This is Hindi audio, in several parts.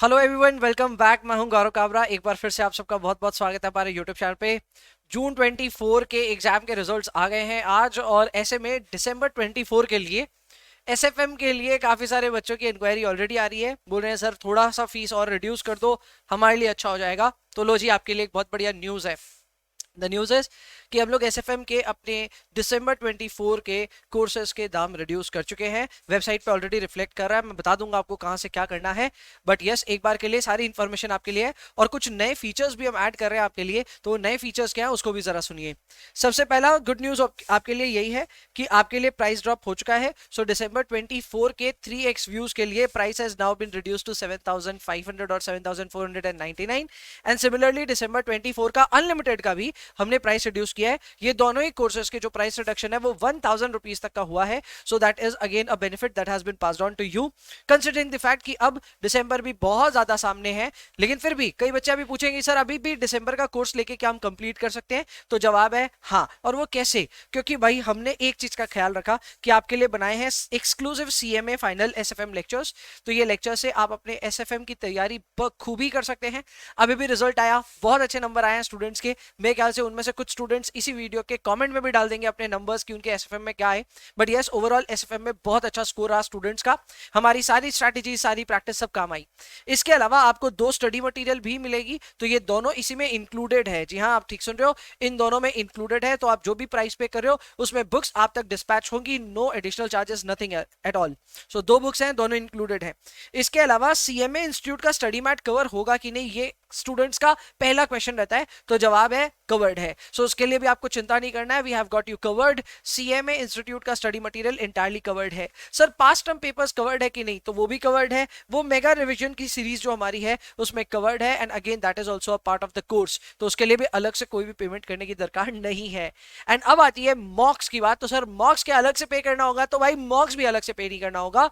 Hello everyone, welcome back. मैं हूं गौरव काबरा। एक बार फिर से आप सबका बहुत बहुत स्वागत है हमारे यूट्यूब चैनल पे। जून 24 के एग्जाम के रिजल्ट्स आ गए हैं आज, और ऐसे में दिसंबर 24 के लिए एसएफएम के लिए काफी सारे बच्चों की इंक्वायरी ऑलरेडी आ रही है। बोल रहे हैं सर थोड़ा सा फीस और रिड्यूस कर दो, हमारे लिए अच्छा हो जाएगा। तो लो जी, आपके लिए एक बहुत बढ़िया न्यूज है। द न्यूज इज कि हम लोग एसएफएम के अपने दिसंबर 24 के कोर्सेज के दाम रिड्यूस कर चुके हैं। वेबसाइट पे ऑलरेडी रिफ्लेक्ट कर रहा है, मैं बता दूंगा आपको कहां से क्या करना है। बट यस, एक बार के लिए सारी इंफॉर्मेशन आपके लिए है, और कुछ नए फीचर्स भी हम ऐड कर रहे हैं आपके लिए। तो नए फीचर्स क्या है उसको भी जरा सुनिए। सबसे पहला गुड न्यूज आपके लिए यही है कि आपके लिए प्राइस ड्रॉप हो चुका है। सो दिसंबर 24 के 3x व्यूज के लिए price has now been reduce to 7500 और 7499। एंड सिमिलरली दिसंबर 24 का अनलिमिटेड का भी हमने प्राइस रिड्यूस किया है। ये दोनों ही कोर्सेज के जो प्राइस रिडक्शन है वो 1000 रुपीज तक का हुआ है। So that is again a benefit that has been passed on to you, considering the fact कि अब दिसंबर भी बहुत ज्यादा सामने है। लेकिन फिर भी कई बच्चे अभी पूछेंगे सर अभी भी दिसंबर का कोर्स लेके क्या हम कंप्लीट कर सकते हैं? तो जवाब है हाँ। और वो कैसे? क्योंकि भाई हमने एक चीज का ख्याल रखा कि आपके लिए बनाए हैं exclusive CMA final SFM lectures. तो ये लेक्चर से आप अपने एसएफएम की तैयारी बखूबी कर सकते हैं। अभी भी रिजल्ट आया, बहुत अच्छे नंबर आए हैं स्टूडेंट्स के। मेरे ख्याल से उनमें से कुछ स्टूडेंट्स इसी वीडियो के कमेंट में भी डाल देंगे अपने नंबर्स कि उनके एसएफएम में क्या है। बट यस, ओवरऑल एसएफएम में बहुत अच्छा स्कोर रहा स्टूडेंट्स का। हमारी सारी स्ट्रैटेजी, सारी प्रैक्टिस सब काम आई। इसके अलावा आपको 2 स्टडी मटेरियल भी मिलेगी, तो ये दोनों इसी में इंक्लूडेड है। जी हाँ, आप ठीक सुन रहे हो, इन दोनों में इंक्लूडेड है। तो आप जो भी प्राइस पे कर रहे हो उसमें बुक्स आप तक डिस्पैच होंगी, no additional charges, nothing at all. So 2 books हैं, दोनों इंक्लूडेड है। इसके अलावा सीएमए इंस्टीट्यूट का स्टडी मैट कवर होगा कि नहीं, ये स्टूडेंट्स का पहला क्वेश्चन रहता है। तो जवाब है कवर्ड है। सो उसके लिए भी आपको चिंता नहीं करना है, we have got you covered. CMA institute का स्टडी मटेरियल इंटायरली कवर्ड है। Sir past term papers covered है कि नहीं? तो वो भी कवर्ड है। वो मेगा रिवीजन की सीरीज जो हमारी है उसमें कवर्ड है, and again that is also a part of the course. तो उसके लिए भी अलग से कोई भी पेमेंट करने की दरकार नहीं है। एंड अब आती है मॉक्स की बात। तो सर मॉक्स के अलग से पे करना होगा? तो भाई मॉक्स भी अलग से पे नहीं करना होगा।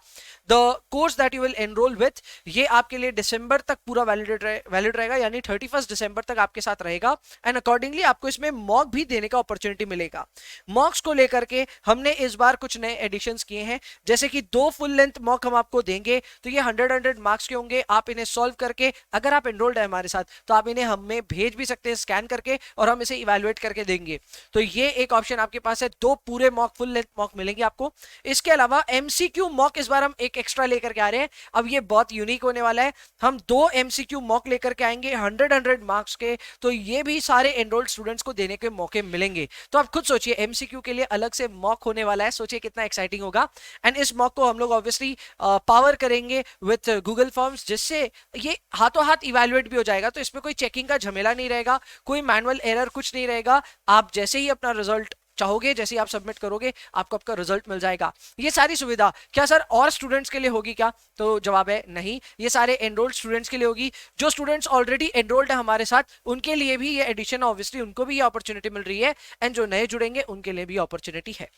The course that you will enrol with, ये आपके लिए दिसंबर तक पूरा वैलिड रहेगा, यानी 31 दिसंबर तक आपके साथ रहेगा। एंड अकॉर्डिंगली आपको इसमें मॉक भी देने का अपॉर्चुनिटी मिलेगा। मॉक्स को लेकर के हमने इस बार कुछ नए एडिशंस किए हैं, जैसे कि 2 फुल लेंथ मॉक हम आपको देंगे। तो ये 100 मार्क्स के होंगे। आप इन्हें सॉल्व करके, अगर आप एनरोल्ड है हमारे साथ, तो आप इन्हें हमें भेज भी सकते हैं स्कैन करके, और हम इसे इवेलुएट करके देंगे। तो ये एक ऑप्शन आपके पास है। 2 पूरे मॉक, फुल लेंथ मॉक मिलेंगे आपको। इसके अलावा एमसीक्यू मॉक इस बार हम एक एक्स्ट्रा लेकर के आ रहे हैं। अब ये बहुत यूनिक होने वाला है। हम 2 एमसीक्यू मॉक लेकर के आएंगे 100 मार्क्स के। तो ये भी सारे एनरोल्ड स्टूडेंट्स को देने के मौके मिलेंगे। तो आप खुद सोचिए, एमसीक्यू के लिए अलग से मॉक होने वाला है, सोचिए कितना एक्साइटिंग होगा। एंड इस मॉक को हम लोग ऑब्वियसली पावर करेंगे विथ गूगल फॉर्म्स, जिससे ये हाथों हाथ इवेलुएट भी हो जाएगा। तो इसमें कोई चेकिंग का झमेला नहीं रहेगा, कोई मैनुअल एरर कुछ नहीं रहेगा। आप जैसे ही अपना रिजल्ट चाहोगे, जैसे ही आप सबमिट करोगे, आपको आपका रिजल्ट मिल जाएगा। ये सारी सुविधा क्या सर और स्टूडेंट्स के लिए होगी क्या? तो जवाब है नहीं, ये सारे एनरोल्ड स्टूडेंट्स के लिए होगी। जो स्टूडेंट्स ऑलरेडी एनरोल्ड है हमारे साथ, उनके लिए भी ये एडिशन, ऑब्वियसली उनको भी ये अपॉर्चुनिटी मिल रही है। एंड जो नए जुड़ेंगे उनके लिए भी अपॉर्चुनिटी है।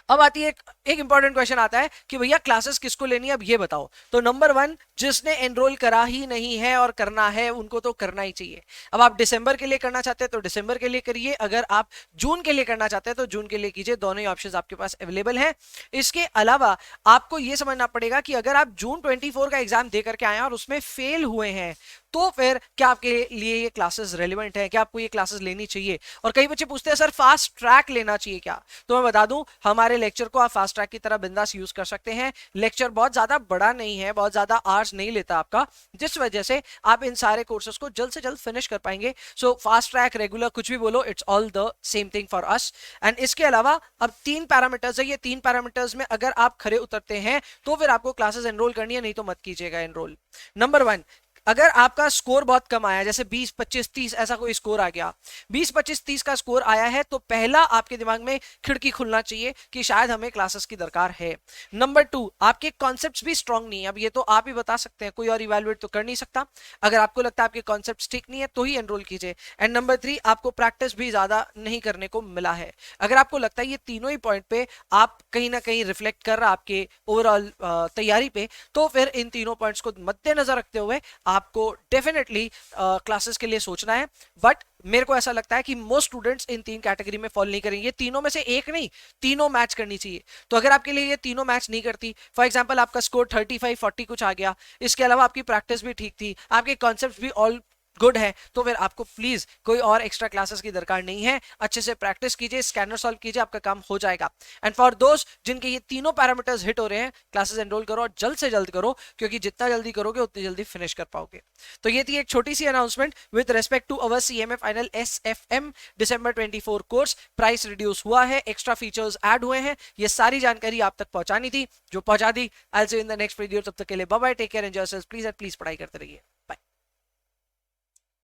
अब आती है एक इंपॉर्टेंट क्वेश्चन आता है कि भैया क्लासेस किसको लेनी है, अब ये बताओ। तो नंबर 1, जिसने एनरोल करा ही नहीं है और करना है उनको तो करना ही चाहिए। अब आप दिसंबर के लिए करना चाहते हैं तो दिसंबर के लिए करिए, अगर आप जून के लिए करना चाहते हैं तो जून के लिए कीजिए। दोनों ही ऑप्शंस आपके पास अवेलेबल हैं। इसके अलावा आपको यह समझना पड़ेगा कि अगर आप जून 24 का एग्जाम दे करके आए और उसमें फेल हुए हैं, तो फिर क्या आपके लिए ये क्लासेस रेलिवेंट है, क्या आपको ये क्लासेस लेनी चाहिए? और कई बच्चे पूछते हैं सर फास्ट ट्रैक लेना चाहिए क्या? तो मैं बता दूं, हमारे लेक्चर को आप फास्ट ट्रैक की तरह बिंदास यूज कर सकते हैं। लेक्चर बहुत ज्यादा बड़ा नहीं है, बहुत ज्यादा आवर्स नहीं लेता आपका, जिस वजह से आप इन सारे कोर्सेज को जल्द से जल्द फिनिश कर पाएंगे। सो फास्ट ट्रैक, रेगुलर, कुछ भी बोलो, it's all the same thing for us. And इसके अलावा अब 3 पैरामीटर्स है। ये 3 पैरामीटर्स में अगर आप खरे उतरते हैं तो फिर आपको क्लासेस एनरोल करनी है, नहीं तो मत कीजिएगा एनरोल। नंबर 1, अगर आपका स्कोर बहुत कम आया, जैसे 20, 25, 30 ऐसा कोई स्कोर आ गया, 20, 25, 30 का स्कोर आया है, तो पहला आपके दिमाग में खिड़की खुलना चाहिए कि शायद हमें क्लासेस की दरकार है। नंबर 2, आपके कॉन्सेप्ट्स भी स्ट्रांग नहीं है। अब ये तो आप ही बता सकते हैं, कोई और इवैल्यूएट तो कर नहीं सकता। अगर आपको लगता है आपके कॉन्सेप्ट्स ठीक नहीं है तो ही एनरोल कीजिए। एंड नंबर 3, आपको प्रैक्टिस भी ज्यादा नहीं करने को मिला है। अगर आपको लगता है ये तीनों ही पॉइंट पे आप कहीं ना कहीं रिफ्लेक्ट कर रहा है आपके ओवरऑल तैयारी पे, तो फिर इन तीनों पॉइंट्स को मद्देनजर रखते हुए आपको डेफिनेटली क्लासेस के लिए सोचना है। बट मेरे को ऐसा लगता है कि मोस्ट स्टूडेंट्स इन 3 कैटेगरी में फॉल नहीं करेंगे, तीनों में से एक नहीं, तीनों मैच करनी चाहिए। तो अगर आपके लिए ये तीनों मैच नहीं करती, फॉर एग्जांपल आपका स्कोर 35-40 कुछ आ गया, इसके अलावा आपकी प्रैक्टिस भी ठीक थी, आपके कॉन्सेप्ट भी ऑल गुड है, तो फिर आपको प्लीज कोई और एक्स्ट्रा क्लासेस की दरकार नहीं है। अच्छे से प्रैक्टिस कीजिए, स्कैनर सॉल्व कीजिए, आपका काम हो जाएगा। एंड फॉर दोस्त जिनके ये तीनों पैरामीटर्स हिट हो रहे हैं, क्लासेस एनरोल करो और जल्द से जल्द करो, क्योंकि जितना जल्दी करोगे उतनी जल्दी फिनिश कर पाओगे। तो ये थी एक छोटी सी announcement with respect to our CMA final SFM December 24 course. Price reduce हुआ है, एक्स्ट्रा फीचर्स ऐड हुए हैं, ये सारी जानकारी आप तक पहुंचानी थी, जो पहुंचा दी। I will see you in the next video. तब तक के लिए bye bye, take care, enjoy yourself please, and please पढ़ाई करते रहिए।